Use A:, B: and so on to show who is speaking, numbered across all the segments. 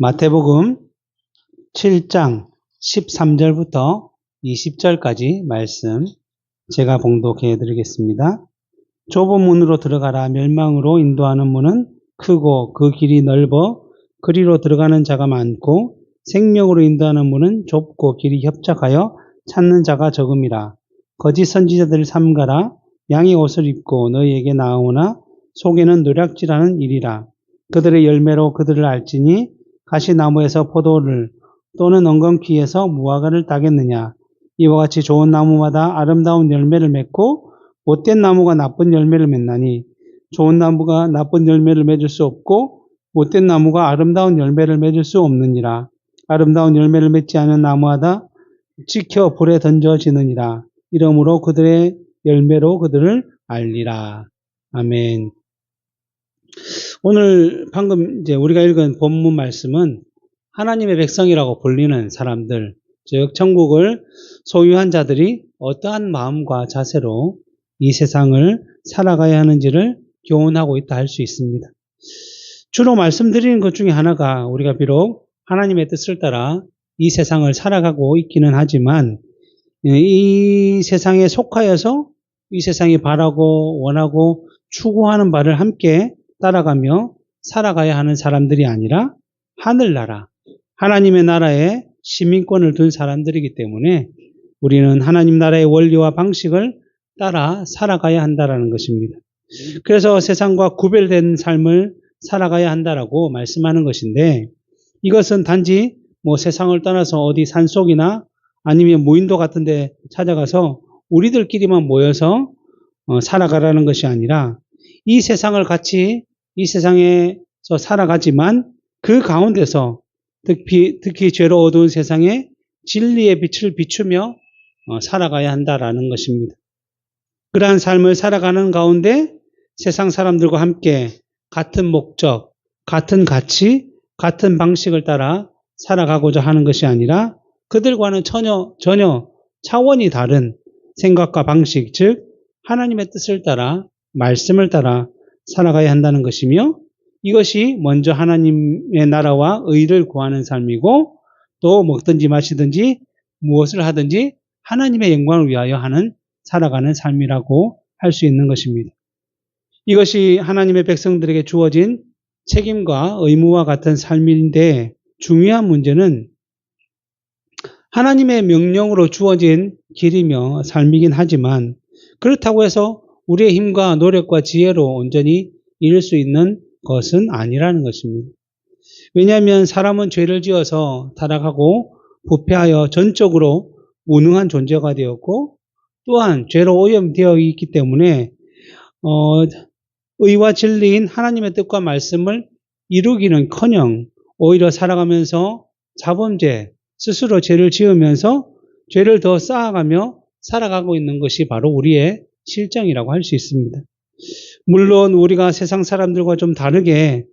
A: 마태복음 7장 13절부터 20절까지 말씀 제가 봉독해 드리겠습니다. 좁은 문으로 들어가라. 멸망으로 인도하는 문은 크고 그 길이 넓어 그리로 들어가는 자가 많고 생명으로 인도하는 문은 좁고 길이 협착하여 찾는 자가 적음이라. 거짓 선지자들을 삼가라. 양의 옷을 입고 너희에게 나오나 속에는 노략질하는 일이라. 그들의 열매로 그들을 알지니 가시나무에서 포도를 또는 엉겅퀴에서 무화과를 따겠느냐. 이와 같이 좋은 나무마다 아름다운 열매를 맺고 못된 나무가 나쁜 열매를 맺나니 좋은 나무가 나쁜 열매를 맺을 수 없고 못된 나무가 아름다운 열매를 맺을 수 없느니라. 아름다운 열매를 맺지 않은 나무마다 찍혀 불에 던져지느니라. 이러므로 그들의 열매로 그들을 알리라. 아멘. 오늘 방금 이제 우리가 읽은 본문 말씀은 하나님의 백성이라고 불리는 사람들, 즉 천국을 소유한 자들이 어떠한 마음과 자세로 이 세상을 살아가야 하는지를 교훈하고 있다 할 수 있습니다. 주로 말씀드리는 것 중에 하나가 우리가 비록 하나님의 뜻을 따라 이 세상을 살아가고 있기는 하지만 이 세상에 속하여서 이 세상이 바라고 원하고 추구하는 바를 함께 따라가며 살아가야 하는 사람들이 아니라 하늘나라, 하나님의 나라에 시민권을 둔 사람들이기 때문에 우리는 하나님 나라의 원리와 방식을 따라 살아가야 한다는 것입니다. 그래서 세상과 구별된 삶을 살아가야 한다라고 말씀하는 것인데, 이것은 단지 세상을 떠나서 어디 산속이나 아니면 무인도 같은 데 찾아가서 우리들끼리만 모여서 살아가라는 것이 아니라 이 세상을 같이 이 세상에서 살아가지만 그 가운데서 특히 죄로 어두운 세상에 진리의 빛을 비추며 살아가야 한다라는 것입니다. 그러한 삶을 살아가는 가운데 세상 사람들과 함께 같은 목적, 같은 가치, 같은 방식을 따라 살아가고자 하는 것이 아니라 그들과는 전혀 차원이 다른 생각과 방식, 즉 하나님의 뜻을 따라 말씀을 따라 살아가야 한다는 것이며, 이것이 먼저 하나님의 나라와 의를 구하는 삶이고 또 먹든지 마시든지 무엇을 하든지 하나님의 영광을 위하여 하는 살아가는 삶이라고 할 수 있는 것입니다. 이것이 하나님의 백성들에게 주어진 책임과 의무와 같은 삶인데, 중요한 문제는 하나님의 명령으로 주어진 길이며 삶이긴 하지만 그렇다고 해서 우리의 힘과 노력과 지혜로 온전히 이룰 수 있는 것은 아니라는 것입니다. 왜냐하면 사람은 죄를 지어서 타락하고 부패하여 전적으로 무능한 존재가 되었고 또한 죄로 오염되어 있기 때문에 의와 진리인 하나님의 뜻과 말씀을 이루기는커녕 오히려 살아가면서 자범죄, 스스로 죄를 지으면서 죄를 더 쌓아가며 살아가고 있는 것이 바로 우리의 실정이라고 할 수 있습니다. 물론 우리가 세상 사람들과 좀 다르게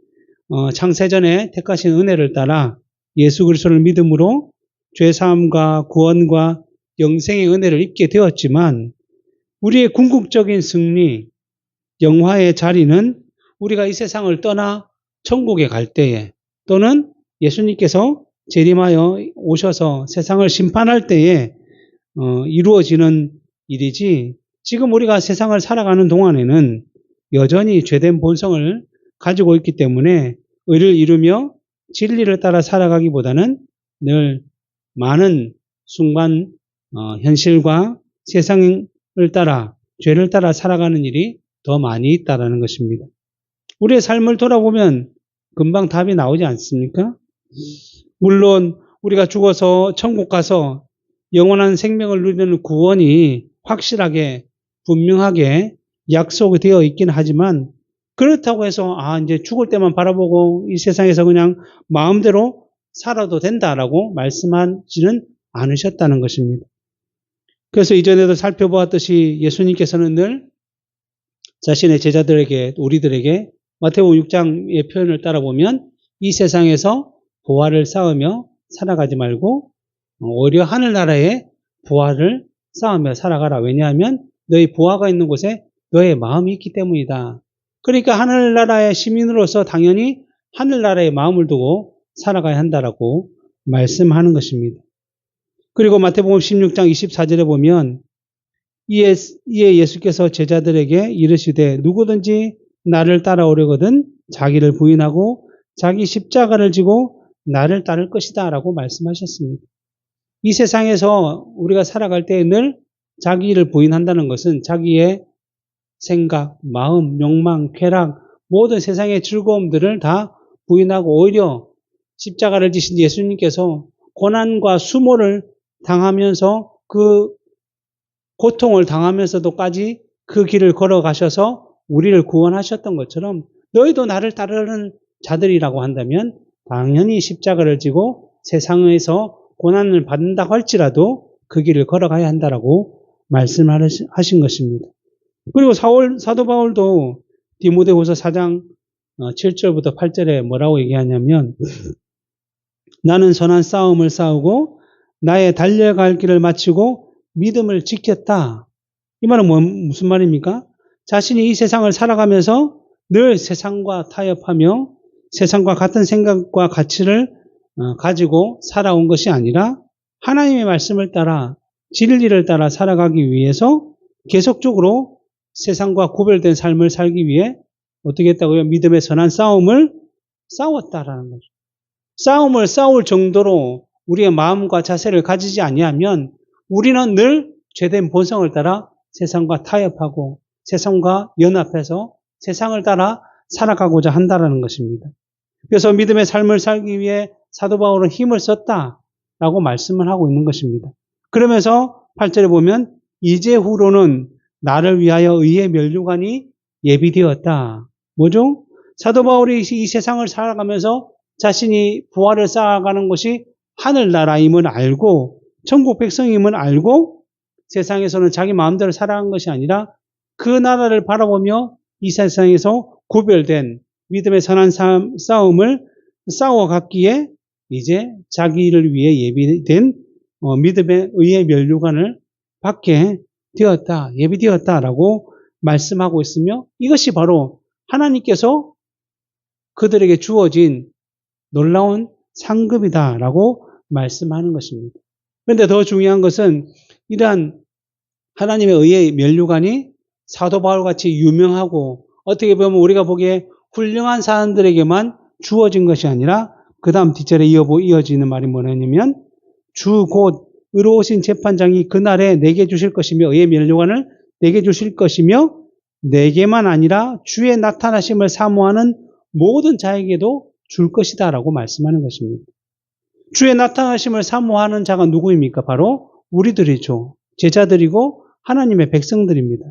A: 창세전에 택하신 은혜를 따라 예수 그리스도를 믿음으로 죄사함과 구원과 영생의 은혜를 입게 되었지만 우리의 궁극적인 승리, 영화의 자리는 우리가 이 세상을 떠나 천국에 갈 때에 또는 예수님께서 재림하여 오셔서 세상을 심판할 때에 이루어지는 일이지, 지금 우리가 세상을 살아가는 동안에는 여전히 죄된 본성을 가지고 있기 때문에 의를 이루며 진리를 따라 살아가기보다는 늘 많은 순간 현실과 세상을 따라 죄를 따라 살아가는 일이 더 많이 있다는 것입니다. 우리의 삶을 돌아보면 금방 답이 나오지 않습니까? 물론 우리가 죽어서 천국 가서 영원한 생명을 누리는 구원이 확실하게 분명하게 약속이 되어 있긴 하지만 그렇다고 해서 이제 죽을 때만 바라보고 이 세상에서 그냥 마음대로 살아도 된다라고 말씀하지는 않으셨다는 것입니다. 그래서 이전에도 살펴보았듯이 예수님께서는 늘 자신의 제자들에게, 우리들에게 마태복음 6장의 표현을 따라보면 이 세상에서 부활을 쌓으며 살아가지 말고 오히려 하늘나라의 부활을 쌓으며 살아가라. 왜냐하면 너희 부활가 있는 곳에 너의 마음이 있기 때문이다. 그러니까 하늘나라의 시민으로서 당연히 하늘나라의 마음을 두고 살아가야 한다라고 말씀하는 것입니다. 그리고 마태복음 16장 24절에 보면 이에 예수께서 제자들에게 이르시되 누구든지 나를 따라오려거든 자기를 부인하고 자기 십자가를 지고 나를 따를 것이다 라고 말씀하셨습니다. 이 세상에서 우리가 살아갈 때 늘 자기를 부인한다는 것은 자기의 생각, 마음, 욕망, 쾌락, 모든 세상의 즐거움들을 다 부인하고 오히려 십자가를 지신 예수님께서 고난과 수모를 당하면서 그 고통을 당하면서도까지 그 길을 걸어가셔서 우리를 구원하셨던 것처럼 너희도 나를 따르는 자들이라고 한다면 당연히 십자가를 지고 세상에서 고난을 받는다고 할지라도 그 길을 걸어가야 한다라고 말씀하신 것입니다. 그리고 사도 바울도 디모데후서 4장 7절부터 8절에 뭐라고 얘기하냐면 나는 선한 싸움을 싸우고 나의 달려갈 길을 마치고 믿음을 지켰다. 이 말은 무슨 말입니까? 자신이 이 세상을 살아가면서 늘 세상과 타협하며 세상과 같은 생각과 가치를 가지고 살아온 것이 아니라 하나님의 말씀을 따라 진리를 따라 살아가기 위해서 계속적으로 세상과 구별된 삶을 살기 위해 어떻게 했다고요? 믿음의 선한 싸움을 싸웠다라는 거죠. 싸움을 싸울 정도로 우리의 마음과 자세를 가지지 아니하면 우리는 늘 죄된 본성을 따라 세상과 타협하고 세상과 연합해서 세상을 따라 살아가고자 한다는 것입니다. 그래서 믿음의 삶을 살기 위해 사도 바울은 힘을 썼다라고 말씀을 하고 있는 것입니다. 그러면서 8절에 보면 이제후로는 나를 위하여 의의 면류관이 예비되었다. 뭐죠? 사도 바울이 이 세상을 살아가면서 자신이 부활을 쌓아가는 것이 하늘나라임을 알고 천국 백성임을 알고 세상에서는 자기 마음대로 살아가는 것이 아니라 그 나라를 바라보며 이 세상에서 구별된 믿음의 선한 싸움을 싸워갔기에 이제 자기를 위해 예비된 믿음의 의의 면류관을 받게 되었다, 예비되었다라고 말씀하고 있으며 이것이 바로 하나님께서 그들에게 주어진 놀라운 상급이다라고 말씀하는 것입니다. 그런데 더 중요한 것은 이러한 하나님의 의의 면류관이 사도 바울같이 유명하고 어떻게 보면 우리가 보기에 훌륭한 사람들에게만 주어진 것이 아니라 그 다음 뒷절에 이어지는 말이 뭐냐면 주 곧 의로우신 재판장이 그날에 내게 주실 것이며 의의 면류관을 내게 주실 것이며 내게만 아니라 주의 나타나심을 사모하는 모든 자에게도 줄 것이다 라고 말씀하는 것입니다. 주의 나타나심을 사모하는 자가 누구입니까? 바로 우리들이죠. 제자들이고 하나님의 백성들입니다.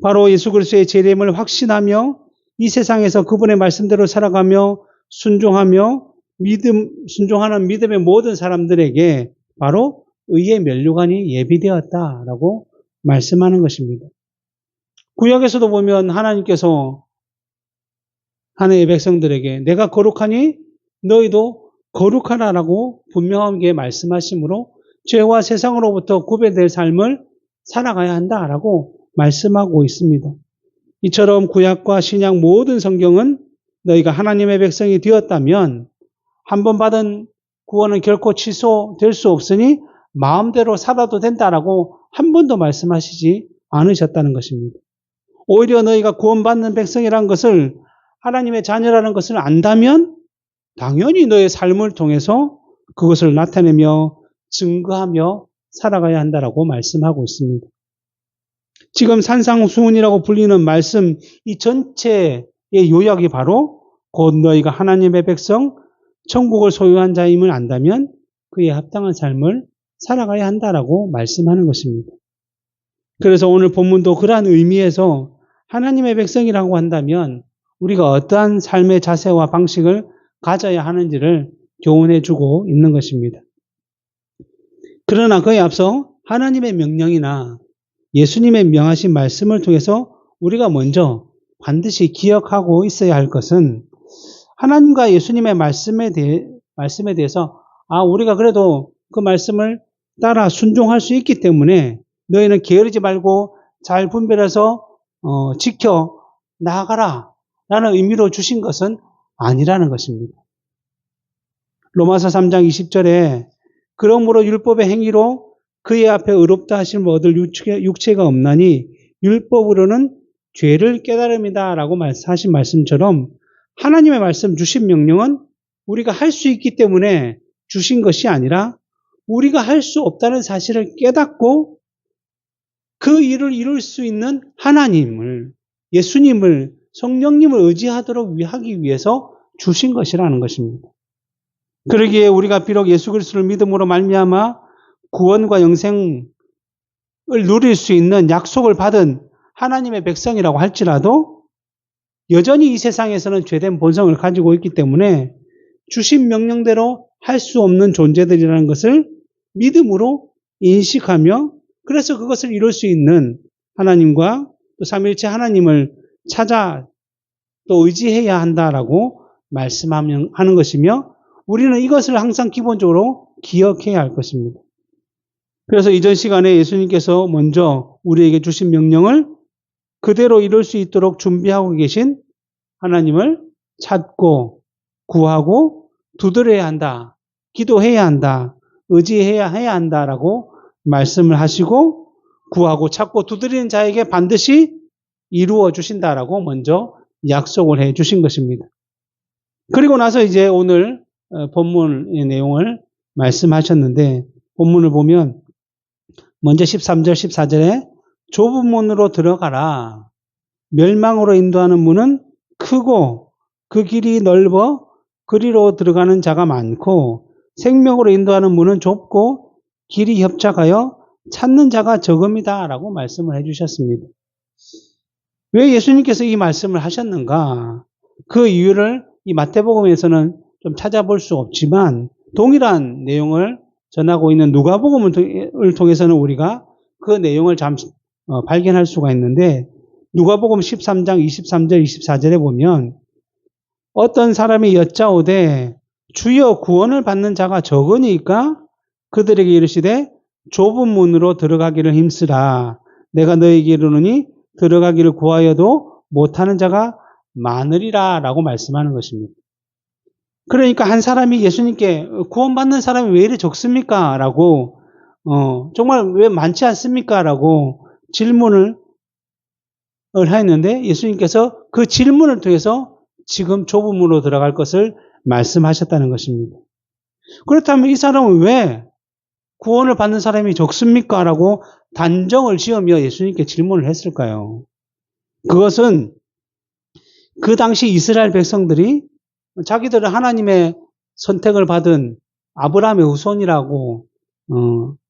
A: 바로 예수 그리스도의 재림을 확신하며 이 세상에서 그분의 말씀대로 살아가며 순종하는 믿음의 모든 사람들에게 바로 의의 면류관이 예비되었다라고 말씀하는 것입니다. 구약에서도 보면 하나님께서 하나님의 백성들에게 내가 거룩하니 너희도 거룩하라라고 분명하게 말씀하시므로 죄와 세상으로부터 구별될 삶을 살아가야 한다라고 말씀하고 있습니다. 이처럼 구약과 신약 모든 성경은 너희가 하나님의 백성이 되었다면 한 번 받은 구원은 결코 취소될 수 없으니 마음대로 살아도 된다라고 한 번도 말씀하시지 않으셨다는 것입니다. 오히려 너희가 구원받는 백성이라는 것을 하나님의 자녀라는 것을 안다면 당연히 너의 삶을 통해서 그것을 나타내며 증거하며 살아가야 한다라고 말씀하고 있습니다. 지금 산상수훈이라고 불리는 말씀 이 전체의 요약이 바로 곧 너희가 하나님의 백성 천국을 소유한 자임을 안다면 그에 합당한 삶을 살아가야 한다라고 말씀하는 것입니다. 그래서 오늘 본문도 그러한 의미에서 하나님의 백성이라고 한다면 우리가 어떠한 삶의 자세와 방식을 가져야 하는지를 교훈해주고 있는 것입니다. 그러나 그에 앞서 하나님의 명령이나 예수님의 명하신 말씀을 통해서 우리가 먼저 반드시 기억하고 있어야 할 것은 하나님과 예수님의 말씀에 대해서 우리가 그래도 그 말씀을 따라 순종할 수 있기 때문에 너희는 게으르지 말고 잘 분별해서 지켜 나아가라 라는 의미로 주신 것은 아니라는 것입니다. 로마서 3장 20절에 그러므로 율법의 행위로 그의 앞에 의롭다 하심을 얻을 육체가 없나니 율법으로는 죄를 깨달음이다 라고 하신 말씀처럼 하나님의 말씀 주신 명령은 우리가 할 수 있기 때문에 주신 것이 아니라 우리가 할 수 없다는 사실을 깨닫고 그 일을 이룰 수 있는 하나님을, 예수님을, 성령님을 의지하도록 하기 위해서 주신 것이라는 것입니다. 그러기에 우리가 비록 예수 그리스도를 믿음으로 말미암아 구원과 영생을 누릴 수 있는 약속을 받은 하나님의 백성이라고 할지라도 여전히 이 세상에서는 죄된 본성을 가지고 있기 때문에 주신 명령대로 할 수 없는 존재들이라는 것을 믿음으로 인식하며 그래서 그것을 이룰 수 있는 하나님과 또 삼위일체 하나님을 찾아 또 의지해야 한다라고 말씀하는 것이며 우리는 이것을 항상 기본적으로 기억해야 할 것입니다. 그래서 이전 시간에 예수님께서 먼저 우리에게 주신 명령을 그대로 이룰 수 있도록 준비하고 계신 하나님을 찾고 구하고 두드려야 한다. 기도해야 한다. 의지해야 한다라고 말씀을 하시고 구하고 찾고 두드리는 자에게 반드시 이루어 주신다라고 먼저 약속을 해 주신 것입니다. 그리고 나서 이제 오늘 본문의 내용을 말씀하셨는데 본문을 보면 먼저 13절 14절에 좁은 문으로 들어가라. 멸망으로 인도하는 문은 크고 그 길이 넓어 그리로 들어가는 자가 많고 생명으로 인도하는 문은 좁고 길이 협착하여 찾는 자가 적음이다 라고 말씀을 해주셨습니다. 왜 예수님께서 이 말씀을 하셨는가? 그 이유를 이 마태복음에서는 좀 찾아볼 수 없지만 동일한 내용을 전하고 있는 누가복음을 통해서는 우리가 그 내용을 발견할 수가 있는데 누가복음 13장 23절 24절에 보면 어떤 사람이 여짜오되 주여 구원을 받는 자가 적으니까 그들에게 이르시되 좁은 문으로 들어가기를 힘쓰라. 내가 너에게 이르노니 들어가기를 구하여도 못하는 자가 많으리라 라고 말씀하는 것입니다. 그러니까 한 사람이 예수님께 구원받는 사람이 왜 이리 적습니까? 라고 정말 왜 많지 않습니까? 라고 질문을 하였는데 예수님께서 그 질문을 통해서 지금 좁은 문으로 들어갈 것을 말씀하셨다는 것입니다. 그렇다면 이 사람은 왜 구원을 받는 사람이 적습니까? 라고 단정을 지으며 예수님께 질문을 했을까요? 그것은 그 당시 이스라엘 백성들이 자기들은 하나님의 선택을 받은 아브라함의 후손이라고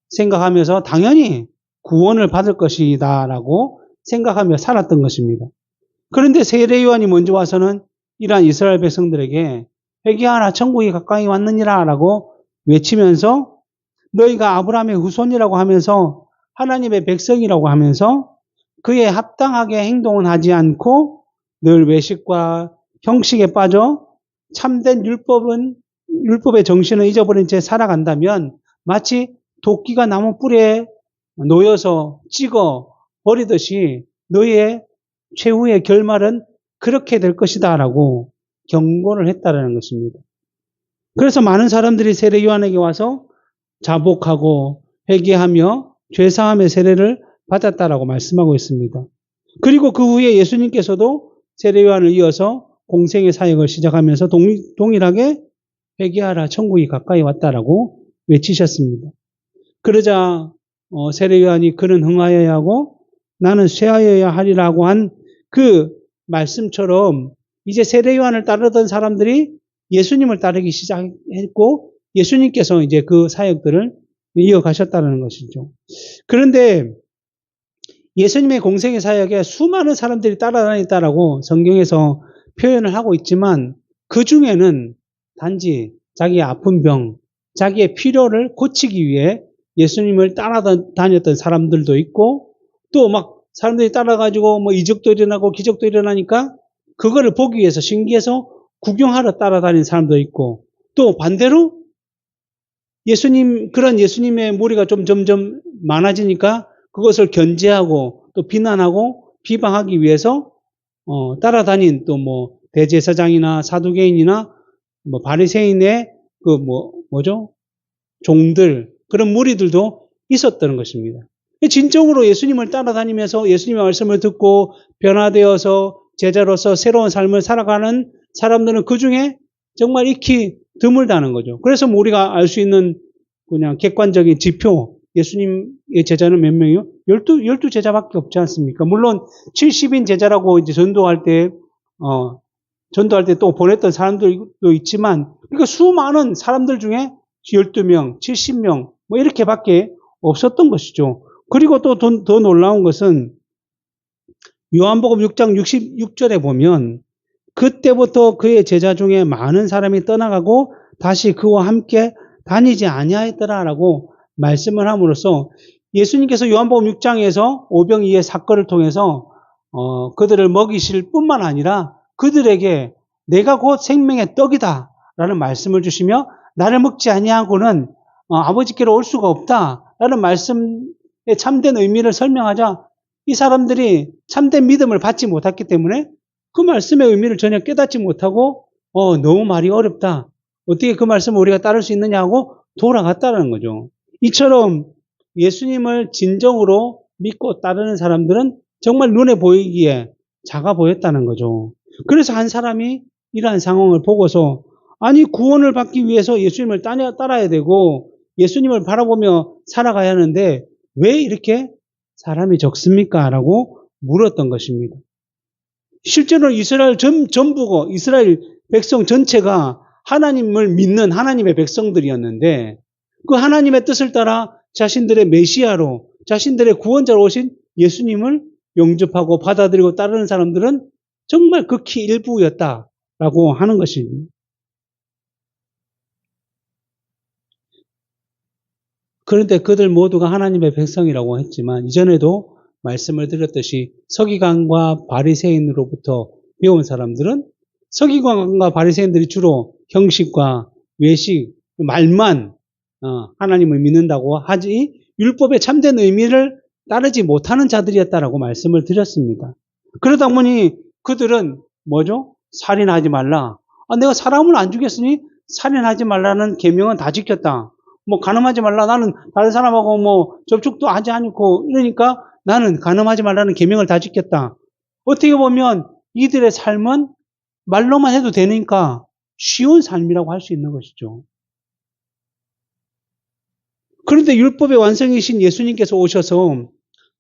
A: 생각하면서 당연히 구원을 받을 것이다 라고 생각하며 살았던 것입니다. 그런데 세례 요한이 먼저 와서는 이러한 이스라엘 백성들에게 회개하라 천국이 가까이 왔느니라 라고 외치면서 너희가 아브라함의 후손이라고 하면서 하나님의 백성이라고 하면서 그에 합당하게 행동은 하지 않고 늘 외식과 형식에 빠져 참된 율법의 정신을 잊어버린 채 살아간다면 마치 도끼가 나무 뿌리에 놓여서 찍어 버리듯이 너희의 최후의 결말은 그렇게 될 것이다 라고 경고를 했다라는 것입니다. 그래서 많은 사람들이 세례 요한에게 와서 자복하고 회개하며 죄사함의 세례를 받았다라고 말씀하고 있습니다. 그리고 그 후에 예수님께서도 세례 요한을 이어서 공생의 사역을 시작하면서 동일하게 회개하라 천국이 가까이 왔다라고 외치셨습니다. 그러자 세례 요한이 그는 흥하여야 하고 나는 쇠하여야 하리라고 한 그 말씀처럼 이제 세례 요한을 따르던 사람들이 예수님을 따르기 시작했고 예수님께서 이제 그 사역들을 이어가셨다는 것이죠. 그런데 예수님의 공생의 사역에 수많은 사람들이 따라다녔다라고 성경에서 표현을 하고 있지만 그 중에는 단지 자기의 아픈 병, 자기의 필요를 고치기 위해 예수님을 따라다녔던 사람들도 있고 또 막 사람들이 따라가지고 뭐 이적도 일어나고 기적도 일어나니까 그거를 보기 위해서 신기해서 구경하러 따라다니는 사람도 있고 또 반대로 그런 예수님의 무리가 좀 점점 많아지니까 그것을 견제하고 또 비난하고 비방하기 위해서 따라다닌 또 뭐 대제사장이나 사두개인이나 뭐 바리새인의 뭐죠? 종들, 그런 무리들도 있었던 것입니다. 진정으로 예수님을 따라다니면서 예수님의 말씀을 듣고 변화되어서 제자로서 새로운 삶을 살아가는 사람들은 그 중에 정말 익히 드물다는 거죠. 그래서 우리가 알 수 있는 그냥 객관적인 지표, 예수님의 제자는 몇 명이요? 12 제자밖에 없지 않습니까? 물론 70인 제자라고 이제 전도할 때 또 보냈던 사람들도 있지만, 그러니까 수많은 사람들 중에 12명, 70명, 뭐 이렇게밖에 없었던 것이죠. 그리고 또 더 놀라운 것은 요한복음 6장 66절에 보면 그때부터 그의 제자 중에 많은 사람이 떠나가고 다시 그와 함께 다니지 아니하였더라라고 말씀을 함으로써 예수님께서 요한복음 6장에서 오병이의 사건을 통해서 그들을 먹이실 뿐만 아니라 그들에게 내가 곧 생명의 떡이다 라는 말씀을 주시며 나를 먹지 아니하고는 아버지께로 올 수가 없다 라는 말씀의 참된 의미를 설명하자 이 사람들이 참된 믿음을 받지 못했기 때문에 그 말씀의 의미를 전혀 깨닫지 못하고 너무 말이 어렵다. 어떻게 그 말씀을 우리가 따를 수 있느냐 하고 돌아갔다는 거죠. 이처럼 예수님을 진정으로 믿고 따르는 사람들은 정말 눈에 보이기에 작아 보였다는 거죠. 그래서 한 사람이 이러한 상황을 보고서 아니 구원을 받기 위해서 예수님을 따라야 되고 예수님을 바라보며 살아가야 하는데 왜 이렇게 사람이 적습니까? 라고 물었던 것입니다. 실제로 이스라엘 전부가 이스라엘 백성 전체가 하나님을 믿는 하나님의 백성들이었는데 그 하나님의 뜻을 따라 자신들의 메시아로 자신들의 구원자로 오신 예수님을 영접하고 받아들이고 따르는 사람들은 정말 극히 일부였다라고 하는 것입니다. 그런데 그들 모두가 하나님의 백성이라고 했지만 이전에도 말씀을 드렸듯이 서기관과 바리새인으로부터 배운 사람들은 서기관과 바리새인들이 주로 형식과 외식, 말만 하나님을 믿는다고 하지 율법의 참된 의미를 따르지 못하는 자들이었다라고 말씀을 드렸습니다. 그러다 보니 그들은 뭐죠? 살인하지 말라. 내가 사람을 안 죽였으니 살인하지 말라는 계명은 다 지켰다. 뭐 간음하지 말라. 나는 다른 사람하고 뭐 접촉도 하지 않고 이러니까 나는 간음하지 말라는 계명을 다 지켰다. 어떻게 보면 이들의 삶은 말로만 해도 되니까 쉬운 삶이라고 할 수 있는 것이죠. 그런데 율법의 완성이신 예수님께서 오셔서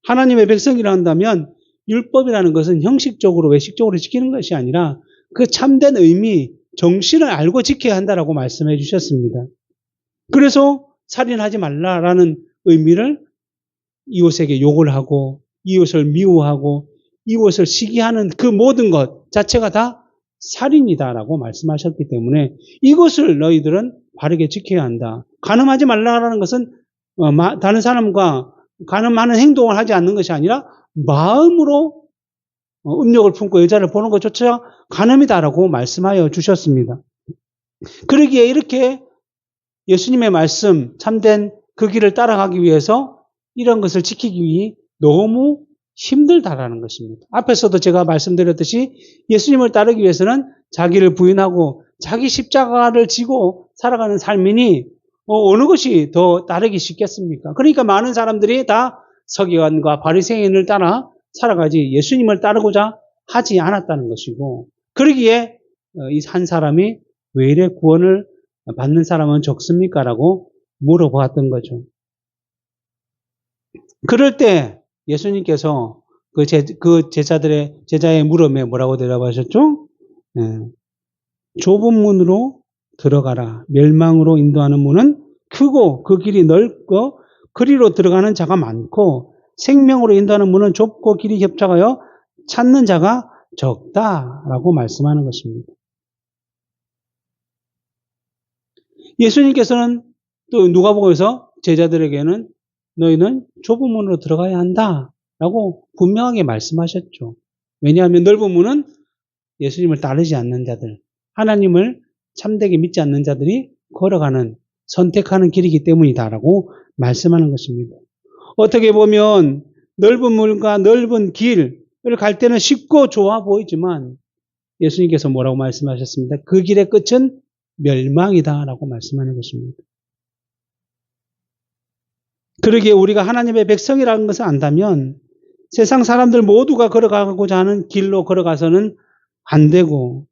A: 하나님의 백성이라 한다면 율법이라는 것은 형식적으로 외식적으로 지키는 것이 아니라 그 참된 의미, 정신을 알고 지켜야 한다라고 말씀해 주셨습니다. 그래서 살인하지 말라라는 의미를 이웃에게 욕을 하고 이웃을 미워하고 이웃을 시기하는 그 모든 것 자체가 다 살인이다라고 말씀하셨기 때문에 이것을 너희들은 바르게 지켜야 한다. 간음하지 말라라는 것은 다른 사람과 간음하는 행동을 하지 않는 것이 아니라 마음으로 음욕을 품고 여자를 보는 것조차 간음이다라고 말씀하여 주셨습니다. 그러기에 이렇게 예수님의 말씀, 참된 그 길을 따라가기 위해서 이런 것을 지키기 너무 힘들다라는 것입니다. 앞에서도 제가 말씀드렸듯이 예수님을 따르기 위해서는 자기를 부인하고 자기 십자가를 지고 살아가는 삶이니 어느 것이 더 따르기 쉽겠습니까? 그러니까 많은 사람들이 다 서기관과 바리새인을 따라 살아가지 예수님을 따르고자 하지 않았다는 것이고 그러기에 이 한 사람이 왜 이래 구원을 받는 사람은 적습니까? 라고 물어보았던 거죠. 그럴 때 예수님께서 그 제자의 물음에 뭐라고 대답하셨죠? 좁은 문으로 들어가라. 멸망으로 인도하는 문은 크고 그 길이 넓고 그리로 들어가는 자가 많고 생명으로 인도하는 문은 좁고 길이 협착하여 찾는 자가 적다라고 말씀하는 것입니다. 예수님께서는 또 누가복음에서 제자들에게는 너희는 좁은 문으로 들어가야 한다라고 분명하게 말씀하셨죠. 왜냐하면 넓은 문은 예수님을 따르지 않는 자들, 하나님을 참되게 믿지 않는 자들이 걸어가는, 선택하는 길이기 때문이다라고 말씀하는 것입니다. 어떻게 보면 넓은 문과 넓은 길을 갈 때는 쉽고 좋아 보이지만 예수님께서 뭐라고 말씀하셨습니다. 그 길의 끝은 멸망이다라고 말씀하는 것입니다. 그러기에 우리가 하나님의 백성이라는 것을 안다면 세상 사람들 모두가 걸어가고자 하는 길로 걸어가서는 안 되고,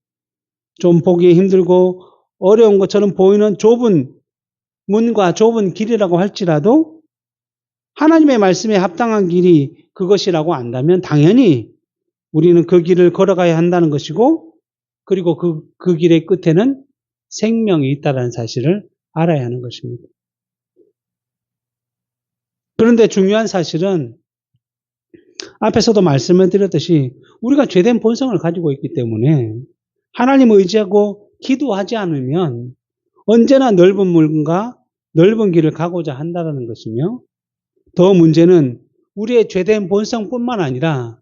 A: 좀 보기 힘들고 어려운 것처럼 보이는 좁은 문과 좁은 길이라고 할지라도 하나님의 말씀에 합당한 길이 그것이라고 안다면 당연히 우리는 그 길을 걸어가야 한다는 것이고, 그리고 그 길의 끝에는 생명이 있다는 사실을 알아야 하는 것입니다. 그런데 중요한 사실은 앞에서도 말씀을 드렸듯이 우리가 죄된 본성을 가지고 있기 때문에 하나님을 의지하고 기도하지 않으면 언제나 넓은 물과 넓은 길을 가고자 한다는 것이며, 더 문제는 우리의 죄된 본성뿐만 아니라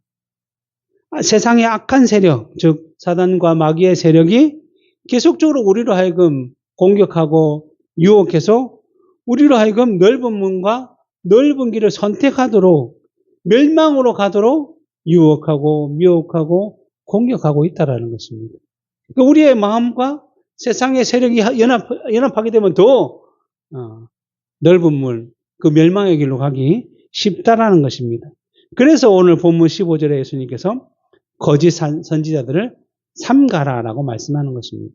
A: 세상의 악한 세력, 즉 사단과 마귀의 세력이 계속적으로 우리로 하여금 공격하고 유혹해서 우리로 하여금 넓은 문과 넓은 길을 선택하도록, 멸망으로 가도록 유혹하고 미혹하고 공격하고 있다는 것입니다. 그러니까 우리의 마음과 세상의 세력이 연합하게 되면 더 넓은 물, 그 멸망의 길로 가기 쉽다라는 것입니다. 그래서 오늘 본문 15절에 예수님께서 거짓 선지자들을 삼가라라고 말씀하는 것입니다.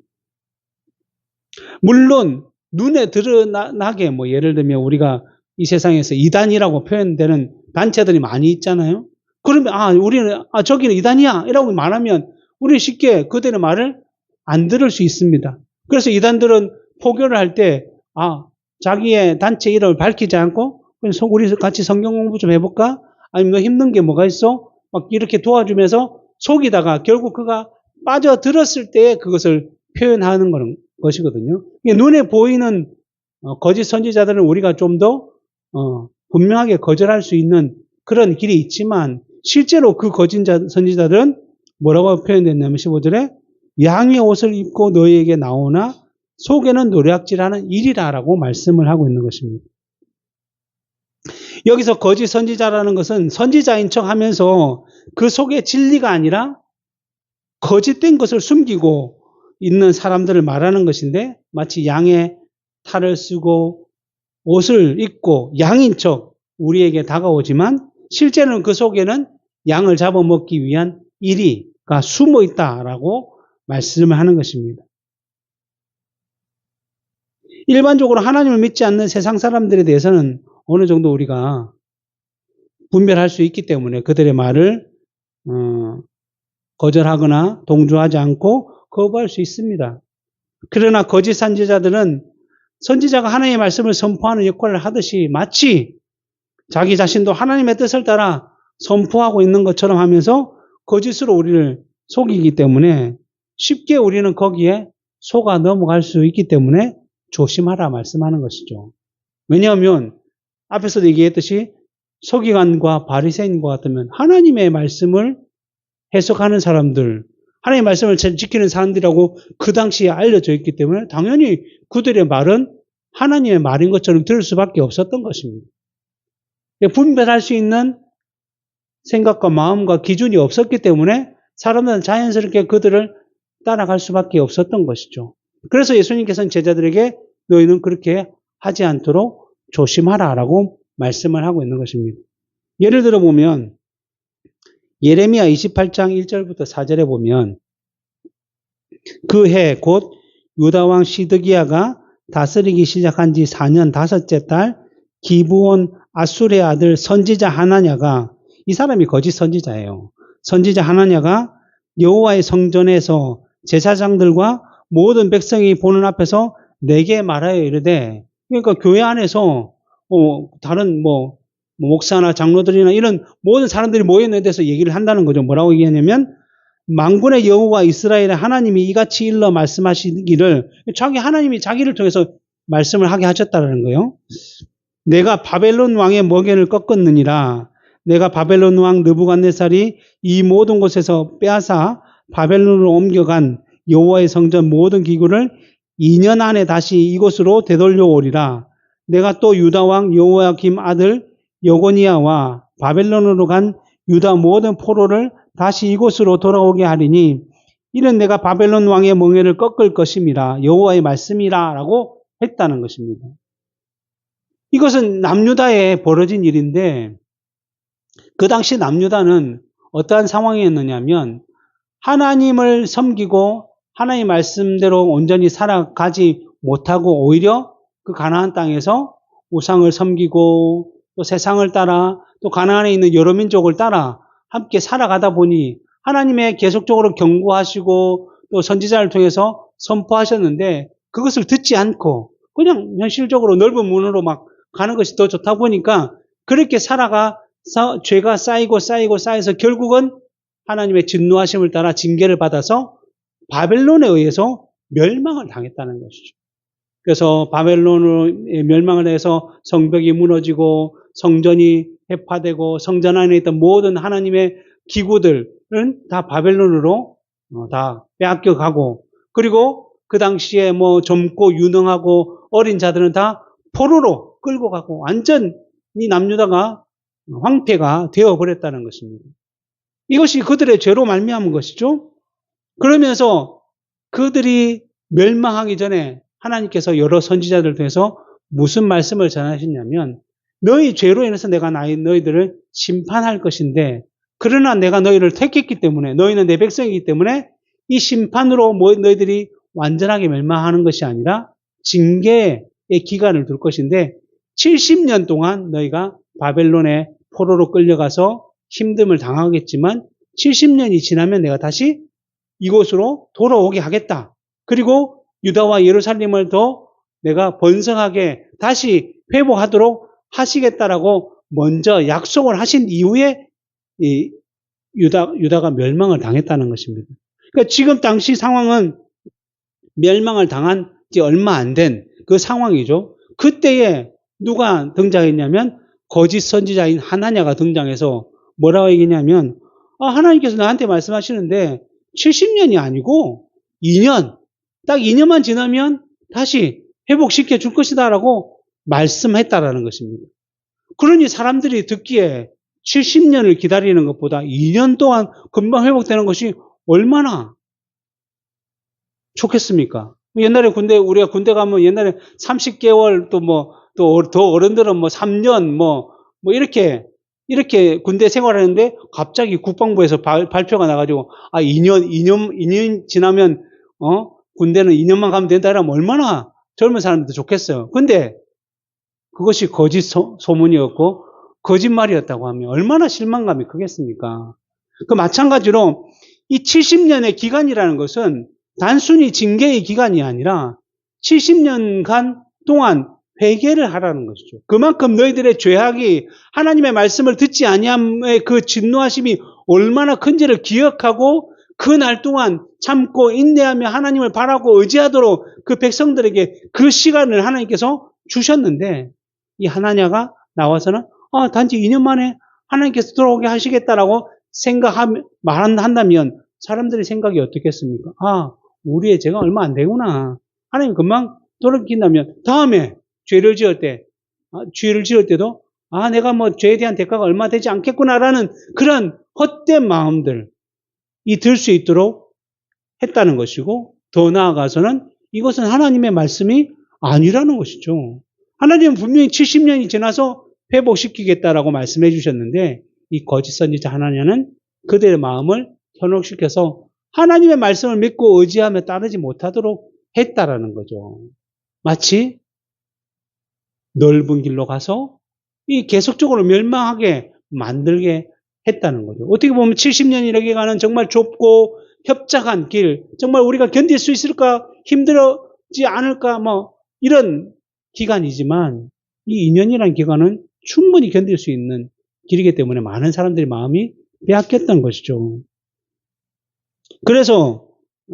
A: 물론 눈에 드러나게 예를 들면 우리가 이 세상에서 이단이라고 표현되는 단체들이 많이 있잖아요. 그러면 우리는 저기는 이단이야 이라고 말하면 우리는 쉽게 그들의 말을 안 들을 수 있습니다. 그래서 이단들은 포교를 할 때 자기의 단체 이름을 밝히지 않고 우리 같이 성경 공부 좀 해볼까? 아니면 너 힘든 게 뭐가 있어? 막 이렇게 도와주면서 속이다가 결국 그가 빠져들었을 때 그것을 표현하는 것이거든요. 눈에 보이는 거짓 선지자들은 우리가 좀 더 분명하게 거절할 수 있는 그런 길이 있지만, 실제로 그 거짓 선지자들은 뭐라고 표현됐냐면 15절에 양의 옷을 입고 너희에게 나오나 속에는 노략질하는 일이라라고 말씀을 하고 있는 것입니다. 여기서 거짓 선지자라는 것은 선지자인 척 하면서 그 속에 진리가 아니라 거짓된 것을 숨기고 있는 사람들을 말하는 것인데, 마치 양의 탈을 쓰고 옷을 입고 양인 척 우리에게 다가오지만 실제는 그 속에는 양을 잡아먹기 위한 일이가 숨어 있다라고 말씀을 하는 것입니다. 일반적으로 하나님을 믿지 않는 세상 사람들에 대해서는 어느 정도 우리가 분별할 수 있기 때문에 그들의 말을 거절하거나 동조하지 않고 거부할 수 있습니다. 그러나 거짓 선지자들은 선지자가 하나님의 말씀을 선포하는 역할을 하듯이 마치 자기 자신도 하나님의 뜻을 따라 선포하고 있는 것처럼 하면서 거짓으로 우리를 속이기 때문에 쉽게 우리는 거기에 속아 넘어갈 수 있기 때문에 조심하라 말씀하는 것이죠. 왜냐하면 앞에서도 얘기했듯이 서기관과 바리새인과 같으면 하나님의 말씀을 해석하는 사람들, 하나님의 말씀을 지키는 사람들이라고 그 당시에 알려져 있기 때문에 당연히 그들의 말은 하나님의 말인 것처럼 들을 수밖에 없었던 것입니다. 분별할 수 있는 생각과 마음과 기준이 없었기 때문에 사람들은 자연스럽게 그들을 따라갈 수밖에 없었던 것이죠. 그래서 예수님께서는 제자들에게 너희는 그렇게 하지 않도록 조심하라라고 말씀을 하고 있는 것입니다. 예를 들어 보면 예레미야 28장 1절부터 4절에 보면 그 해 곧 유다 왕 시드기야가 다스리기 시작한 지 4년 5째 달 기브온 아술의 아들 선지자 하나냐가, 이 사람이 거짓 선지자예요. 선지자 하나냐가 여호와의 성전에서 제사장들과 모든 백성이 보는 앞에서 내게 말하여 이르되, 그러니까 교회 안에서 다른 목사나 장로들이나 이런 모든 사람들이 모여있는 데서 얘기를 한다는 거죠. 뭐라고 얘기하냐면 만군의 여호와 이스라엘의 하나님이 이같이 일러 말씀하시기를, 자기 하나님이 자기를 통해서 말씀을 하게 하셨다는 거예요. 내가 바벨론 왕의 머리를 꺾었느니라. 내가 바벨론 왕 느부갓네살이 이 모든 곳에서 빼앗아 바벨론으로 옮겨간 여호와의 성전 모든 기구를 2년 안에 다시 이곳으로 되돌려 오리라. 내가 또 유다 왕 여호야김 아들 여고니야와 바벨론으로 간 유다 모든 포로를 다시 이곳으로 돌아오게 하리니 이는 내가 바벨론 왕의 멍에를 꺾을 것임이라 여호와의 말씀이라 라고 했다는 것입니다. 이것은 남유다에 벌어진 일인데 그 당시 남유다는 어떠한 상황이었느냐면 하나님을 섬기고 하나님 말씀대로 온전히 살아가지 못하고 오히려 그 가나안 땅에서 우상을 섬기고 또 세상을 따라 또 가나안에 있는 여러 민족을 따라 함께 살아가다 보니 하나님의 계속적으로 경고하시고 또 선지자를 통해서 선포하셨는데 그것을 듣지 않고 그냥 현실적으로 넓은 문으로 막 가는 것이 더 좋다 보니까 그렇게 살아가서 죄가 쌓여서 결국은 하나님의 진노하심을 따라 징계를 받아서 바벨론에 의해서 멸망을 당했다는 것이죠. 그래서 바벨론의 멸망을 해서 성벽이 무너지고 성전이 해파되고 성전 안에 있던 모든 하나님의 기구들은 다 바벨론으로 다 빼앗겨 가고 그리고 그 당시에 뭐 젊고 유능하고 어린 자들은 다 포로로 끌고 가고 완전히 남유다가 황폐가 되어버렸다는 것입니다. 이것이 그들의 죄로 말미암은 것이죠. 그러면서 그들이 멸망하기 전에 하나님께서 여러 선지자들 통해서 무슨 말씀을 전하셨냐면 너희 죄로 인해서 내가 너희들을 심판할 것인데 그러나 내가 너희를 택했기 때문에 너희는 내 백성이기 때문에 이 심판으로 너희들이 완전하게 멸망하는 것이 아니라 징계의 기간을 둘 것인데 70년 동안 너희가 바벨론의 포로로 끌려가서 힘듦을 당하겠지만 70년이 지나면 내가 다시 이곳으로 돌아오게 하겠다. 그리고 유다와 예루살렘을 더 내가 번성하게 다시 회복하도록 하시겠다라고 먼저 약속을 하신 이후에 이 유다가 멸망을 당했다는 것입니다. 그러니까 지금 당시 상황은 멸망을 당한 지 얼마 안 된 그 상황이죠. 그때에 누가 등장했냐면 거짓 선지자인 하나냐가 등장해서 뭐라고 얘기냐면 하나님께서 나한테 말씀하시는데 70년이 아니고 2년, 딱 2년만 지나면 다시 회복시켜 줄 것이다 라고 말씀했다라는 것입니다. 그러니 사람들이 듣기에 70년을 기다리는 것보다 2년 동안 금방 회복되는 것이 얼마나 좋겠습니까? 옛날에 우리가 군대 가면 옛날에 30개월 또 더 어른들은 3년 이렇게 군대 생활하는데 갑자기 국방부에서 발표가 나가지고 2년 지나면 군대는 2년만 가면 된다 이러면 얼마나 젊은 사람들도 좋겠어요. 근데 그것이 거짓 소문이었고 거짓말이었다고 하면 얼마나 실망감이 크겠습니까? 그 마찬가지로 이 70년의 기간이라는 것은 단순히 징계의 기간이 아니라 70년간 동안 회개를 하라는 것이죠. 그만큼 너희들의 죄악이 하나님의 말씀을 듣지 아니함의 그 진노하심이 얼마나 큰지를 기억하고 그 날 동안 참고 인내하며 하나님을 바라고 의지하도록 그 백성들에게 그 시간을 하나님께서 주셨는데 이 하나냐가 나와서는 단지 2년 만에 하나님께서 돌아오게 하시겠다라고 말한다면 사람들의 생각이 어떻겠습니까? 우리의 죄가 얼마 안 되구나. 하나님 금방 돌이킨다면 다음에 죄를 지을 때도 내가 죄에 대한 대가가 얼마 되지 않겠구나라는 그런 헛된 마음들이 들 수 있도록 했다는 것이고 더 나아가서는 이것은 하나님의 말씀이 아니라는 것이죠. 하나님은 분명히 70년이 지나서 회복시키겠다라고 말씀해 주셨는데 이 거짓 선지자 하나냐는 그들의 마음을 현혹시켜서 하나님의 말씀을 믿고 의지하며 따르지 못하도록 했다라는 거죠. 마치 넓은 길로 가서 이 계속적으로 멸망하게 만들게 했다는 거죠. 어떻게 보면 70년이라게 가는 정말 좁고 협착한 길, 정말 우리가 견딜 수 있을까, 힘들지 않을까, 이런 기간이지만 이 2년이라는 기간은 충분히 견딜 수 있는 길이기 때문에 많은 사람들의 마음이 빼앗겼던 것이죠. 그래서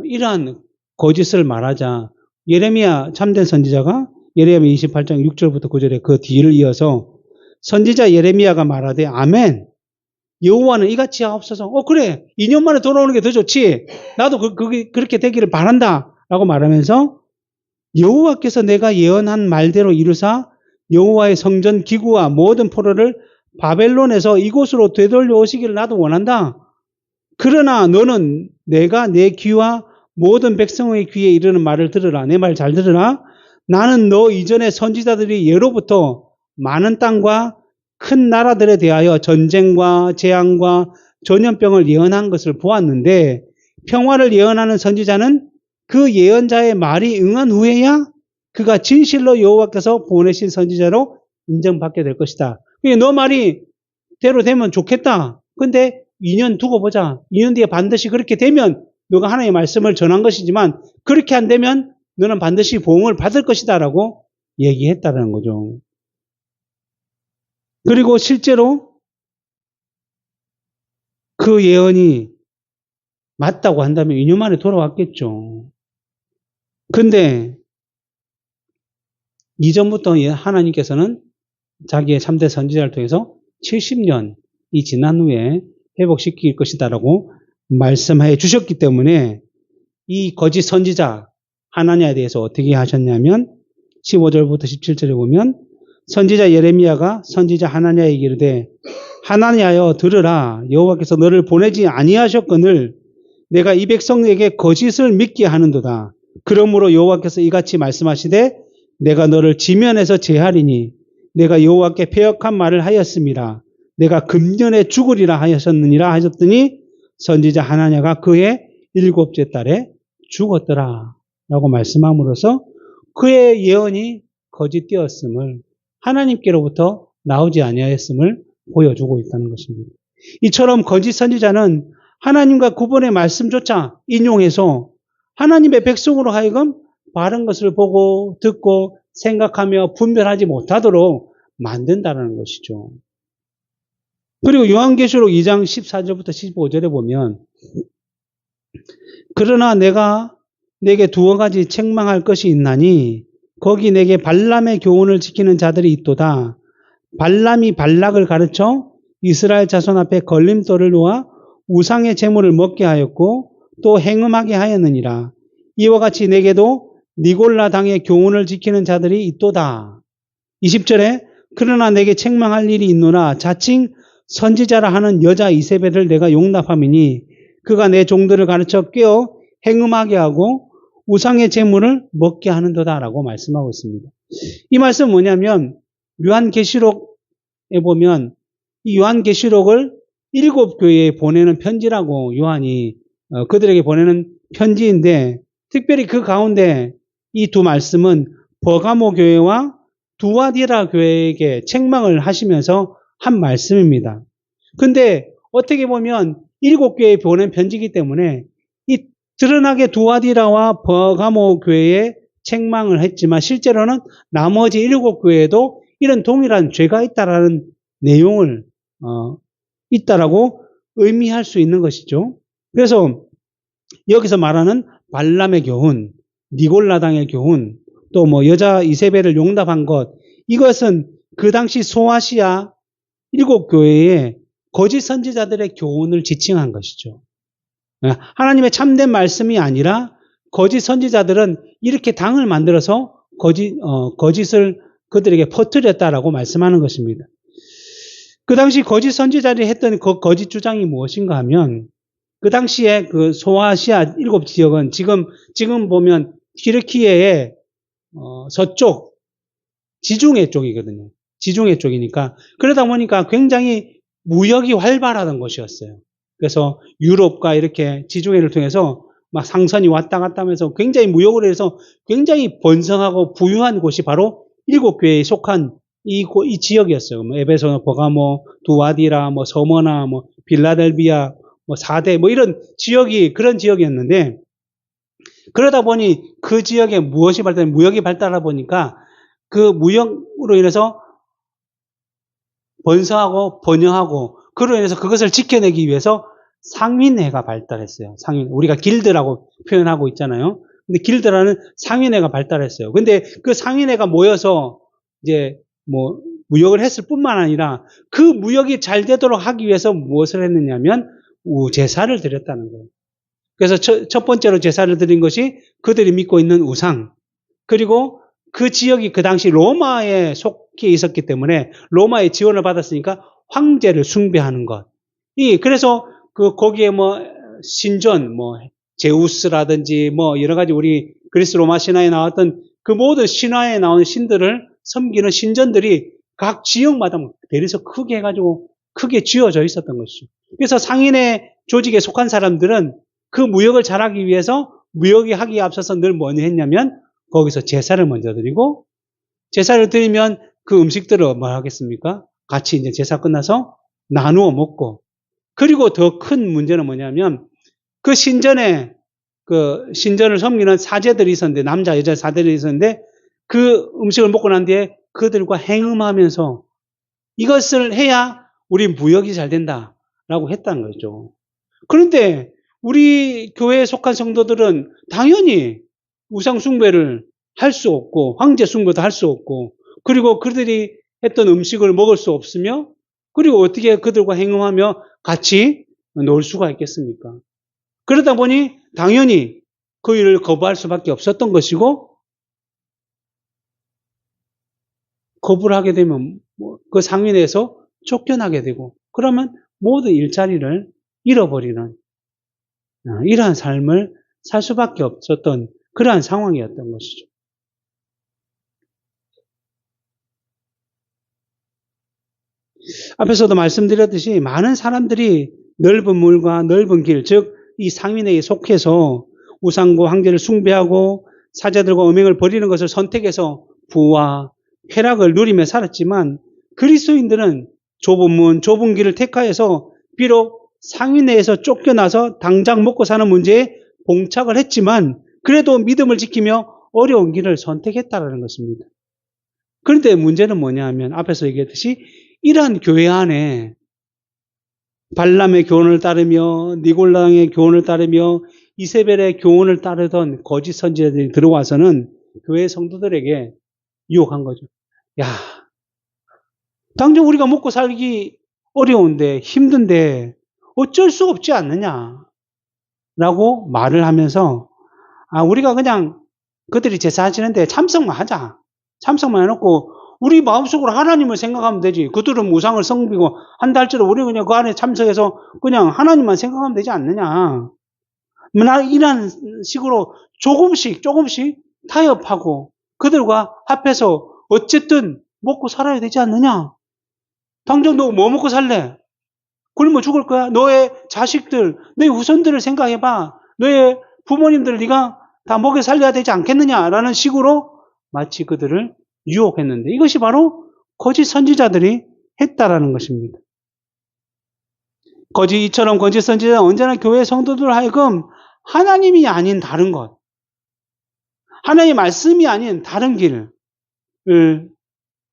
A: 이러한 거짓을 말하자 예레미야 참된 선지자가 예레미야 28장 6절부터 9절에 그 뒤를 이어서 선지자 예레미야가 말하되 아멘 여호와는 이같이 하옵소서. 그래 2년 만에 돌아오는 게 더 좋지. 나도 그렇게 되기를 바란다 라고 말하면서 여호와께서 내가 예언한 말대로 이루사 여호와의 성전 기구와 모든 포로를 바벨론에서 이곳으로 되돌려 오시기를 나도 원한다. 그러나 너는 내가 내 귀와 모든 백성의 귀에 이르는 말을 들으라. 내 말 잘 들으라. 나는 너 이전에 선지자들이 예로부터 많은 땅과 큰 나라들에 대하여 전쟁과 재앙과 전염병을 예언한 것을 보았는데 평화를 예언하는 선지자는 그 예언자의 말이 응한 후에야 그가 진실로 여호와께서 보내신 선지자로 인정받게 될 것이다. 너 말이 대로 되면 좋겠다. 근데 2년 두고 보자. 2년 뒤에 반드시 그렇게 되면 너가 하나님의 말씀을 전한 것이지만 그렇게 안 되면 너는 반드시 보응을 받을 것이다 라고 얘기했다는 거죠. 그리고 실제로 그 예언이 맞다고 한다면 2년 만에 돌아왔겠죠. 근데 이전부터 하나님께서는 자기의 3대 선지자를 통해서 70년이 지난 후에 회복시킬 것이다라고 말씀해 주셨기 때문에 이 거짓 선지자 하나냐에 대해서 어떻게 하셨냐면 15절부터 17절에 보면 선지자 예레미야가 선지자 하나냐에게 이르되 하나냐여 들으라 여호와께서 너를 보내지 아니하셨거늘 내가 이 백성에게 거짓을 믿게 하는도다. 그러므로 여호와께서 이같이 말씀하시되 내가 너를 지면에서 제하리니 내가 여호와께 패역한 말을 하였습니다. 내가 금년에 죽으리라 하셨느니라 하셨더니 선지자 하나냐가 그의 7째 달에 죽었더라 라고 말씀함으로써 그의 예언이 거짓되었음을 하나님께로부터 나오지 아니하였음을 보여주고 있다는 것입니다. 이처럼 거짓 선지자는 하나님과 구분의 말씀조차 인용해서 하나님의 백성으로 하여금 바른 것을 보고 듣고 생각하며 분별하지 못하도록 만든다는 것이죠. 그리고 요한계시록 2장 14절부터 15절에 보면 그러나 내가 내게 2가지 책망할 것이 있나니 거기 내게 발람의 교훈을 지키는 자들이 있도다. 발람이 발락을 가르쳐 이스라엘 자손 앞에 걸림돌을 놓아 우상의 제물을 먹게 하였고 또 행음하게 하였느니라. 이와 같이 내게도 니골라 당의 교훈을 지키는 자들이 있도다. 20절에 그러나 내게 책망할 일이 있노라. 자칭 선지자라 하는 여자 이세벨을 내가 용납함이니 그가 내 종들을 가르쳐 깨어 행음하게 하고 우상의 제물을 먹게 하는도다라고 말씀하고 있습니다. 이 말씀은 뭐냐면 요한계시록에 보면 이 요한계시록을 7교회에 보내는 편지라고 요한이 그들에게 보내는 편지인데 특별히 그 가운데 이 두 말씀은 버가모 교회와 두아디라 교회에게 책망을 하시면서 한 말씀입니다. 근데 어떻게 보면 7교회에 보낸 편지이기 때문에 이 드러나게 두아디라와 버가모 교회에 책망을 했지만 실제로는 나머지 7교회에도 이런 동일한 죄가 있다라는 내용을 있다라고 의미할 수 있는 것이죠. 그래서 여기서 말하는 발람의 교훈, 니골라당의 교훈, 또 뭐 여자 이세벨을 용납한 것, 이것은 그 당시 소아시아 7교회의 거짓 선지자들의 교훈을 지칭한 것이죠. 하나님의 참된 말씀이 아니라 거짓 선지자들은 이렇게 당을 만들어서 거짓을 그들에게 퍼뜨렸다라고 말씀하는 것입니다. 그 당시 거짓 선지자들이 했던 그 거짓 주장이 무엇인가 하면 그 당시에 그 소아시아 7지역은 지금 보면 튀르키예의 서쪽 지중해 쪽이거든요. 지중해 쪽이니까 그러다 보니까 굉장히 무역이 활발하던 곳이었어요. 그래서 유럽과 이렇게 지중해를 통해서 막 상선이 왔다 갔다 하면서 굉장히 무역을 해서 굉장히 번성하고 부유한 곳이 바로 7교회에 속한 이 지역이었어요. 뭐 에베소, 버가모, 두아디라, 뭐 서머나, 뭐 빌라델비아, 뭐 사대, 뭐 이런 지역이 그런 지역이었는데 그러다 보니 그 지역에 무엇이 무역이 발달하다 보니까 그 무역으로 인해서 번성하고 번영하고 그로 인해서 그것을 지켜내기 위해서 상인회가 발달했어요. 우리가 길드라고 표현하고 있잖아요. 근데 길드라는 상인회가 발달했어요. 근데 그 상인회가 모여서 이제 뭐 무역을 했을 뿐만 아니라 그 무역이 잘 되도록 하기 위해서 무엇을 했느냐면 제사를 드렸다는 거예요. 그래서 첫 번째로 제사를 드린 것이 그들이 믿고 있는 우상, 그리고 그 지역이 그 당시 로마에 속해 있었기 때문에 로마의 지원을 받았으니까 황제를 숭배하는 것. 그래서 거기에 뭐 신전, 뭐 제우스라든지 뭐 여러 가지 우리 그리스 로마 신화에 나왔던 그 모든 신화에 나오는 신들을 섬기는 신전들이 각 지역마다 대리석 크게 해가지고 크게 지어져 있었던 것이죠. 그래서 상인의 조직에 속한 사람들은 그 무역을 잘하기 위해서 무역이 하기에 앞서서 늘 뭐니 했냐면 거기서 제사를 먼저 드리고 제사를 드리면 그 음식들을 뭐 하겠습니까? 같이 이제 제사 끝나서 나누어 먹고 그리고 더 큰 문제는 뭐냐면 그 신전에 그 신전을 섬기는 사제들이 있었는데 남자 여자 사제들이 있었는데 그 음식을 먹고 난 뒤에 그들과 행음하면서 이것을 해야 우리 무역이 잘 된다라고 했다는 거죠. 그런데 우리 교회에 속한 성도들은 당연히 우상 숭배를 할 수 없고 황제 숭배도 할 수 없고 그리고 그들이 했던 음식을 먹을 수 없으며 그리고 어떻게 그들과 행음하며 같이 놀 수가 있겠습니까? 그러다 보니 당연히 그 일을 거부할 수밖에 없었던 것이고 거부를 하게 되면 그 상인에서 쫓겨나게 되고 그러면 모든 일자리를 잃어버리는 이러한 삶을 살 수밖에 없었던 그러한 상황이었던 것이죠. 앞에서도 말씀드렸듯이 많은 사람들이 넓은 물과 넓은 길, 즉 이 상인에게 속해서 우상과 황제를 숭배하고 사제들과 음행을 버리는 것을 선택해서 부와 쾌락을 누리며 살았지만 그리스도인들은 좁은 문, 좁은 길을 택하여서 비록 상인회에서 쫓겨나서 당장 먹고 사는 문제에 봉착을 했지만 그래도 믿음을 지키며 어려운 길을 선택했다는 것입니다. 그런데 문제는 뭐냐 하면 앞에서 얘기했듯이 이러한 교회 안에 발람의 교훈을 따르며 니골랑의 교훈을 따르며 이세벨의 교훈을 따르던 거짓 선지자들이 들어와서는 교회 성도들에게 유혹한 거죠. 야, 당장 우리가 먹고 살기 어려운데 힘든데 어쩔 수 없지 않느냐 라고 말을 하면서 우리가 그냥 그들이 제사지는데 참석만 하자. 참석만 해놓고 우리 마음속으로 하나님을 생각하면 되지. 그들은 우상을 섬기고 한다 할지라도 우리 그냥 그 안에 참석해서 그냥 하나님만 생각하면 되지 않느냐. 이런 식으로 조금씩 타협하고 그들과 합해서 어쨌든 먹고 살아야 되지 않느냐. 당장 너 뭐 먹고 살래? 굶어 죽을 거야? 너의 자식들, 너의 후손들을 생각해봐. 너의 부모님들 네가 다 먹여 살려야 되지 않겠느냐라는 식으로 마치 그들을 유혹했는데 이것이 바로 거짓 선지자들이 했다라는 것입니다. 이처럼 거짓 선지자는 언제나 교회 성도들 하여금 하나님이 아닌 다른 것, 하나님의 말씀이 아닌 다른 길을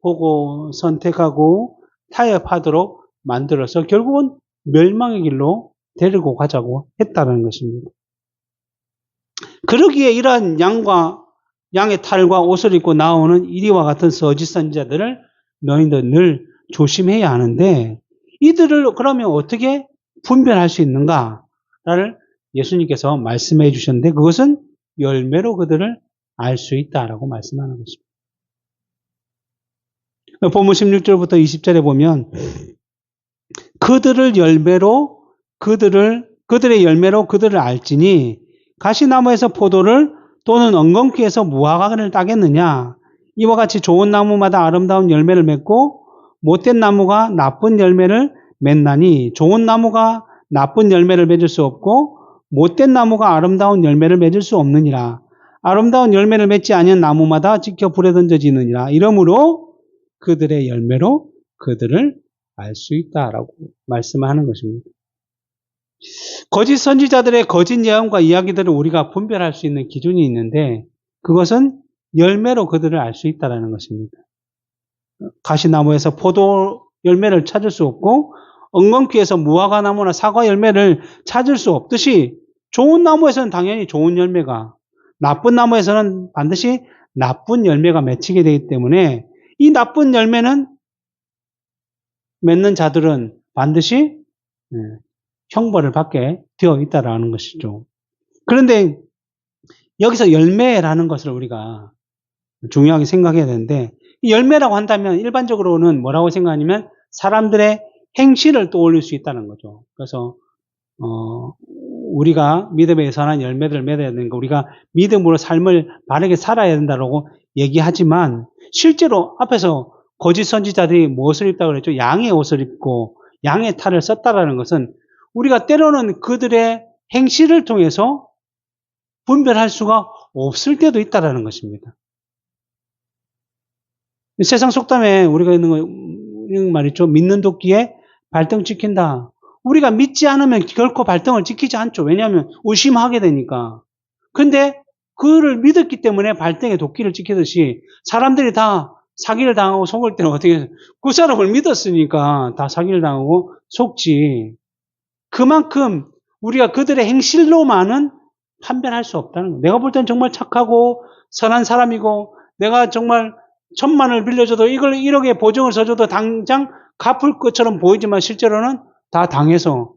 A: 보고 선택하고 타협하도록 만들어서 결국은 멸망의 길로 데리고 가자고 했다는 것입니다. 그러기에 이러한 양의 탈과 옷을 입고 나오는 이리와 같은 거짓 선지자들을 너희들 늘 조심해야 하는데 이들을 그러면 어떻게 분별할 수 있는가를 예수님께서 말씀해 주셨는데 그것은 열매로 그들을 알 수 있다라고 말씀하는 것입니다. 본문 16절부터 20절에 보면 그들의 열매로 그들을 알지니 가시나무에서 포도를 또는 엉겅퀴에서 무화과를 따겠느냐. 이와 같이 좋은 나무마다 아름다운 열매를 맺고 못된 나무가 나쁜 열매를 맺나니 좋은 나무가 나쁜 열매를 맺을 수 없고 못된 나무가 아름다운 열매를 맺을 수 없느니라. 아름다운 열매를 맺지 아니한 나무마다 찍혀 불에 던져지느니라. 이러므로 그들의 열매로 그들을 알 수 있다라고 말씀하는 것입니다. 거짓 선지자들의 거짓 예언과 이야기들을 우리가 분별할 수 있는 기준이 있는데 그것은 열매로 그들을 알 수 있다는 것입니다. 가시나무에서 포도 열매를 찾을 수 없고 엉겅퀴에서 무화과 나무나 사과 열매를 찾을 수 없듯이 좋은 나무에서는 당연히 좋은 열매가 나쁜 나무에서는 반드시 나쁜 열매가 맺히게 되기 때문에 이 나쁜 열매는 맺는 자들은 반드시 형벌을 받게 되어 있다라는 것이죠. 그런데 여기서 열매라는 것을 우리가 중요하게 생각해야 되는데 이 열매라고 한다면 일반적으로는 뭐라고 생각하냐면 사람들의 행실을 떠올릴 수 있다는 거죠. 그래서 우리가 믿음에 선한 열매들을 맺어야 되는 거, 우리가 믿음으로 삶을 바르게 살아야 된다고 얘기하지만, 실제로 앞에서 거짓 선지자들이 무엇을 입다고 그랬죠? 양의 옷을 입고 양의 탈을 썼다라는 것은 우리가 때로는 그들의 행실을 통해서 분별할 수가 없을 때도 있다라는 것입니다. 세상 속담에 우리가 있는 거, 이런 말 있죠. 믿는 도끼에 발등 찍힌다. 우리가 믿지 않으면 결코 발등을 찍히지 않죠. 왜냐하면 의심하게 되니까. 근데 그를 믿었기 때문에 발등에 도끼를 찍히듯이 사람들이 다 사기를 당하고 속을 때는 어떻게 해요? 그 사람을 믿었으니까 다 사기를 당하고 속지. 그만큼 우리가 그들의 행실로만은 판별할 수 없다는 거예요. 내가 볼 땐 정말 착하고 선한 사람이고 내가 정말 1,000만을 빌려줘도 이걸 1억에 보증을 서줘도 당장 갚을 것처럼 보이지만 실제로는 다 당해서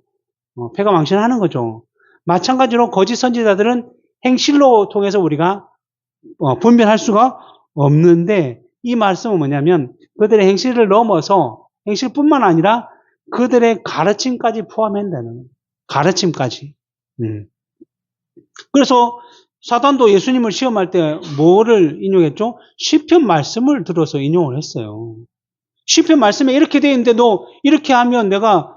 A: 패가 망신하는 거죠. 마찬가지로 거짓 선지자들은 행실로 통해서 우리가 분별할 수가 없는데, 이 말씀은 뭐냐면 그들의 행실을 넘어서 행실뿐만 아니라 그들의 가르침까지 포함한다는 거예요. 가르침까지. 그래서 사단도 예수님을 시험할 때 뭐를 인용했죠? 시편 말씀을 들어서 인용을 했어요. 시편 말씀에 이렇게 되어 있는데 너 이렇게 하면 내가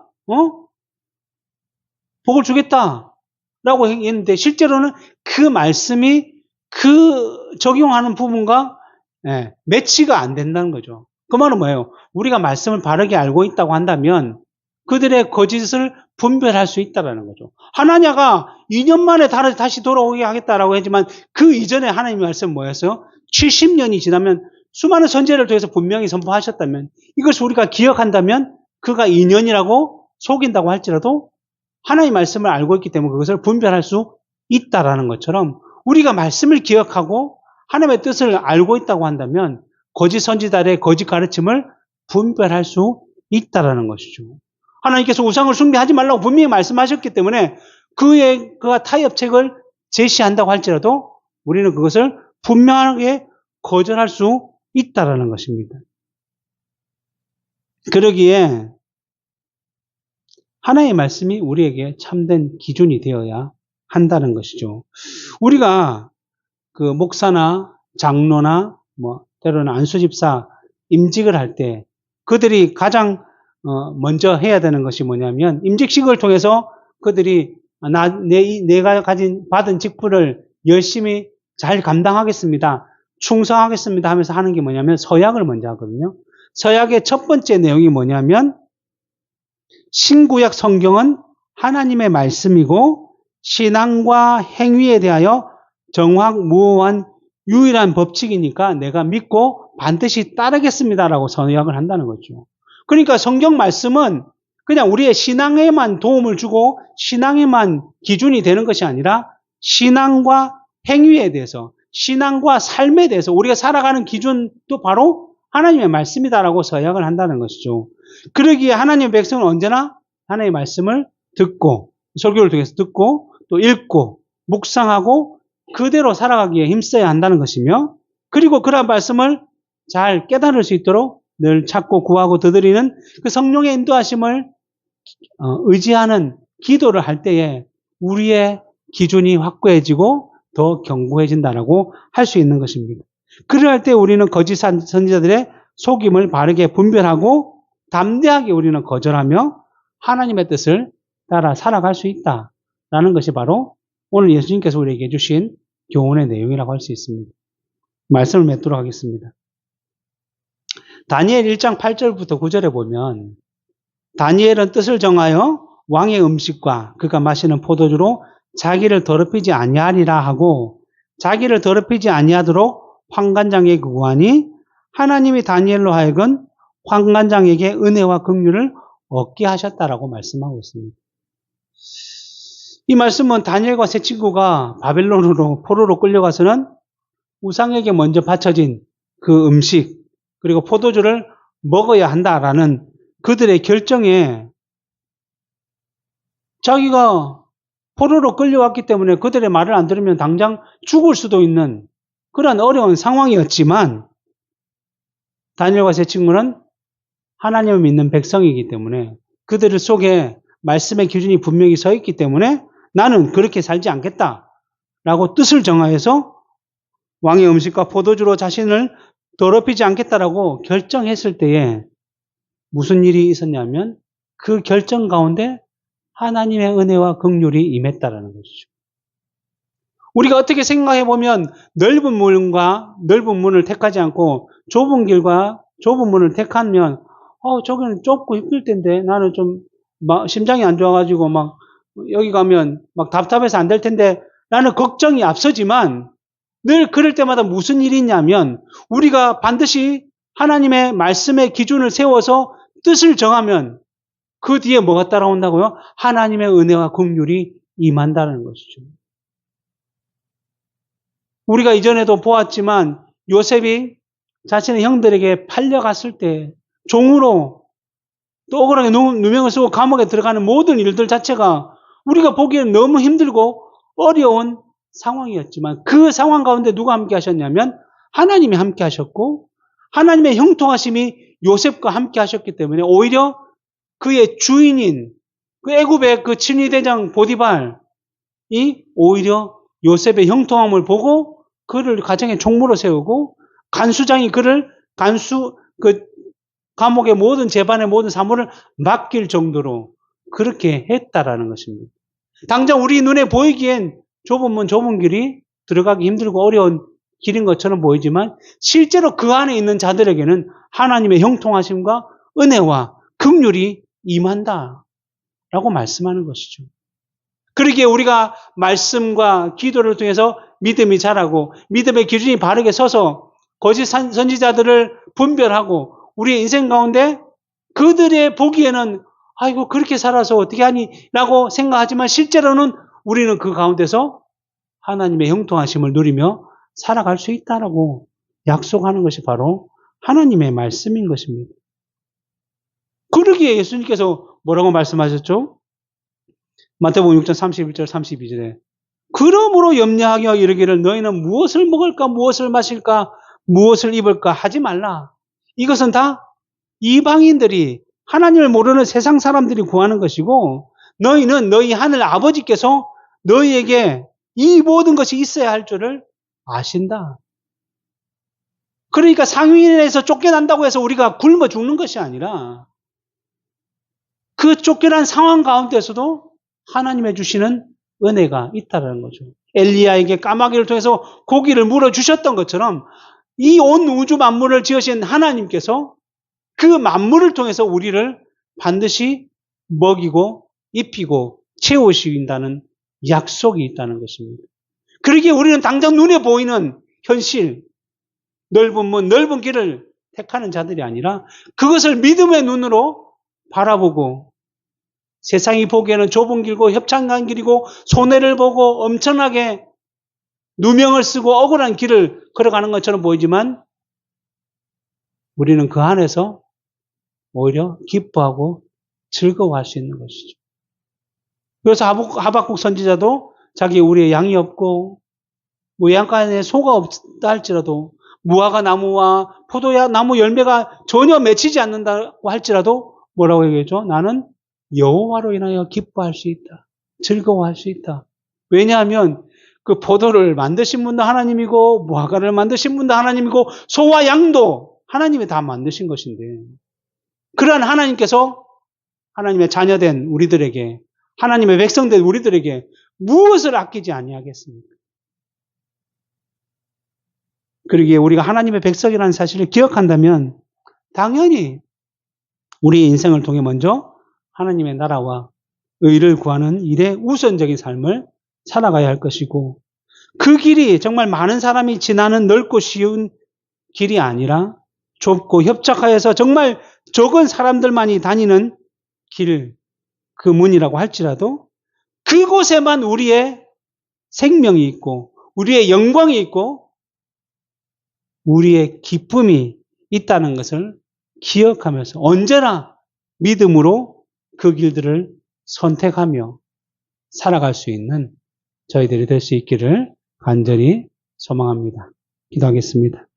A: 복을 주겠다라고 했는데 실제로는 그 말씀이 그 적용하는 부분과 매치가 안 된다는 거죠. 그 말은 뭐예요? 우리가 말씀을 바르게 알고 있다고 한다면 그들의 거짓을 분별할 수 있다는 거죠. 하나냐가 2년 만에 다시 돌아오게 하겠다라고 했지만 그 이전에 하나님의 말씀은 뭐였어요? 70년이 지나면 수많은 선지자를 통해서 분명히 선포하셨다면, 이것을 우리가 기억한다면 그가 2년이라고 속인다고 할지라도 하나님의 말씀을 알고 있기 때문에 그것을 분별할 수 있다라는 것처럼 우리가 말씀을 기억하고 하나님의 뜻을 알고 있다고 한다면 거짓 선지자들의 거짓 가르침을 분별할 수 있다라는 것이죠. 하나님께서 우상을 숭배하지 말라고 분명히 말씀하셨기 때문에 그가 타협책을 제시한다고 할지라도 우리는 그것을 분명하게 거절할 수 있다라는 것입니다. 그러기에 하나님의 말씀이 우리에게 참된 기준이 되어야 한다는 것이죠. 우리가 그 목사나 장로나 때로는 안수집사 임직을 할 때 그들이 가장 먼저 해야 되는 것이 뭐냐면, 임직식을 통해서 그들이 내가 받은 직분을 열심히 잘 감당하겠습니다, 충성하겠습니다 하면서 하는 게 뭐냐면 서약을 먼저 하거든요. 서약의 첫 번째 내용이 뭐냐면 신구약 성경은 하나님의 말씀이고 신앙과 행위에 대하여 정확무오한 유일한 법칙이니까 내가 믿고 반드시 따르겠습니다라고 서약을 한다는 거죠. 그러니까 성경 말씀은 그냥 우리의 신앙에만 도움을 주고 신앙에만 기준이 되는 것이 아니라 신앙과 행위에 대해서, 신앙과 삶에 대해서 우리가 살아가는 기준도 바로 하나님의 말씀이다라고 서약을 한다는 것이죠. 그러기에 하나님의 백성은 언제나 하나님의 말씀을 듣고, 설교를 통해서 듣고 또 읽고 묵상하고 그대로 살아가기에 힘써야 한다는 것이며, 그리고 그러한 말씀을 잘 깨달을 수 있도록 늘 찾고 구하고 되드리는 그 성령의 인도하심을 의지하는 기도를 할 때에 우리의 기준이 확고해지고 더 견고해진다라고 할 수 있는 것입니다. 그럴 때 우리는 거짓 선지자들의 속임을 바르게 분별하고 담대하게 우리는 거절하며 하나님의 뜻을 따라 살아갈 수 있다라는 것이 바로 오늘 예수님께서 우리에게 주신 교훈의 내용이라고 할 수 있습니다. 말씀을 맺도록 하겠습니다. 다니엘 1장 8절부터 9절에 보면 다니엘은 뜻을 정하여 왕의 음식과 그가 마시는 포도주로 자기를 더럽히지 아니하리라 하고 자기를 더럽히지 아니하도록 환관장에게 구하니 하나님이 다니엘로 하여금 환관장에게 은혜와 긍휼을 얻게 하셨다라고 말씀하고 있습니다. 이 말씀은 다니엘과 세 친구가 바벨론으로 포로로 끌려가서는 우상에게 먼저 바쳐진 그 음식 그리고 포도주를 먹어야 한다라는 그들의 결정에 자기가 포로로 끌려왔기 때문에 그들의 말을 안 들으면 당장 죽을 수도 있는 그런 어려운 상황이었지만 다니엘과 세 친구는 하나님을 믿는 백성이기 때문에 그들 속에 말씀의 기준이 분명히 서 있기 때문에 나는 그렇게 살지 않겠다라고 뜻을 정하여서 왕의 음식과 포도주로 자신을 더럽히지 않겠다라고 결정했을 때에 무슨 일이 있었냐면 그 결정 가운데 하나님의 은혜와 긍휼이 임했다라는 것이죠. 우리가 어떻게 생각해 보면 넓은 문을 택하지 않고 좁은 길과 좁은 문을 택하면 저기는 좁고 힘들 텐데 나는 좀 심장이 안 좋아가지고 막 여기 가면 막 답답해서 안 될 텐데 라는 걱정이 앞서지만 늘 그럴 때마다 무슨 일이 있냐면 우리가 반드시 하나님의 말씀의 기준을 세워서 뜻을 정하면 그 뒤에 뭐가 따라온다고요? 하나님의 은혜와 긍휼이 임한다는 것이죠. 우리가 이전에도 보았지만 요셉이 자신의 형들에게 팔려갔을 때 종으로 또 억울하게 누명을 쓰고 감옥에 들어가는 모든 일들 자체가 우리가 보기에는 너무 힘들고 어려운 상황이었지만 그 상황 가운데 누가 함께 하셨냐면 하나님이 함께 하셨고 하나님의 형통하심이 요셉과 함께 하셨기 때문에 오히려 그의 주인인 그 애굽의 그 친위대장 보디발이 오히려 요셉의 형통함을 보고 그를 가정의 총무로 세우고 간수장이 그를 감옥의 모든 재반의 모든 사무를 맡길 정도로 그렇게 했다라는 것입니다. 당장 우리 눈에 보이기엔 좁은 문, 좁은 길이 들어가기 힘들고 어려운 길인 것처럼 보이지만 실제로 그 안에 있는 자들에게는 하나님의 형통하심과 은혜와 긍휼이 임한다라고 말씀하는 것이죠. 그러기에 우리가 말씀과 기도를 통해서 믿음이 자라고 믿음의 기준이 바르게 서서 거짓 선지자들을 분별하고 우리의 인생 가운데 그들의 보기에는 아이고 그렇게 살아서 어떻게 하니? 라고 생각하지만 실제로는 우리는 그 가운데서 하나님의 형통하심을 누리며 살아갈 수 있다라고 약속하는 것이 바로 하나님의 말씀인 것입니다. 그러기에 예수님께서 뭐라고 말씀하셨죠? 마태복음 6장 31절 32절에 그러므로 염려하여 이르기를 너희는 무엇을 먹을까 무엇을 마실까 무엇을 입을까 하지 말라. 이것은 다 이방인들이 하나님을 모르는 세상 사람들이 구하는 것이고 너희는 너희 하늘 아버지께서 너희에게 이 모든 것이 있어야 할 줄을 아신다. 그러니까 상인에서 쫓겨난다고 해서 우리가 굶어 죽는 것이 아니라 그 쫓겨난 상황 가운데서도 하나님의 주시는 은혜가 있다는 거죠. 엘리야에게 까마귀를 통해서 고기를 물어주셨던 것처럼 이 온 우주 만물을 지으신 하나님께서 그 만물을 통해서 우리를 반드시 먹이고 입히고 채우신다는 약속이 있다는 것입니다. 그러기에 우리는 당장 눈에 보이는 현실, 넓은 문, 넓은 길을 택하는 자들이 아니라 그것을 믿음의 눈으로 바라보고 세상이 보기에는 좁은 길고 협착한 길이고 손해를 보고 엄청나게 누명을 쓰고 억울한 길을 걸어가는 것처럼 보이지만 우리는 그 안에서 오히려 기뻐하고 즐거워할 수 있는 것이죠. 그래서 하박국 선지자도 자기 우리의 양이 없고 양간에 소가 없다 할지라도 무화과 나무와 포도야 나무 열매가 전혀 맺히지 않는다고 할지라도 뭐라고 얘기했죠? 나는 여호와로 인하여 기뻐할 수 있다. 즐거워할 수 있다. 왜냐하면 그 포도를 만드신 분도 하나님이고 무화과를 만드신 분도 하나님이고 소와 양도 하나님이 다 만드신 것인데 그러한 하나님께서 하나님의 자녀된 우리들에게 하나님의 백성된 우리들에게 무엇을 아끼지 아니하겠습니까? 그러기에 우리가 하나님의 백성이라는 사실을 기억한다면 당연히 우리의 인생을 통해 먼저 하나님의 나라와 의를 구하는 일에 우선적인 삶을 살아가야 할 것이고 그 길이 정말 많은 사람이 지나는 넓고 쉬운 길이 아니라 좁고 협착하여서 정말 적은 사람들만이 다니는 길, 그 문이라고 할지라도 그곳에만 우리의 생명이 있고 우리의 영광이 있고 우리의 기쁨이 있다는 것을 기억하면서 언제나 믿음으로 그 길들을 선택하며 살아갈 수 있는 저희들이 될 수 있기를 간절히 소망합니다. 기도하겠습니다.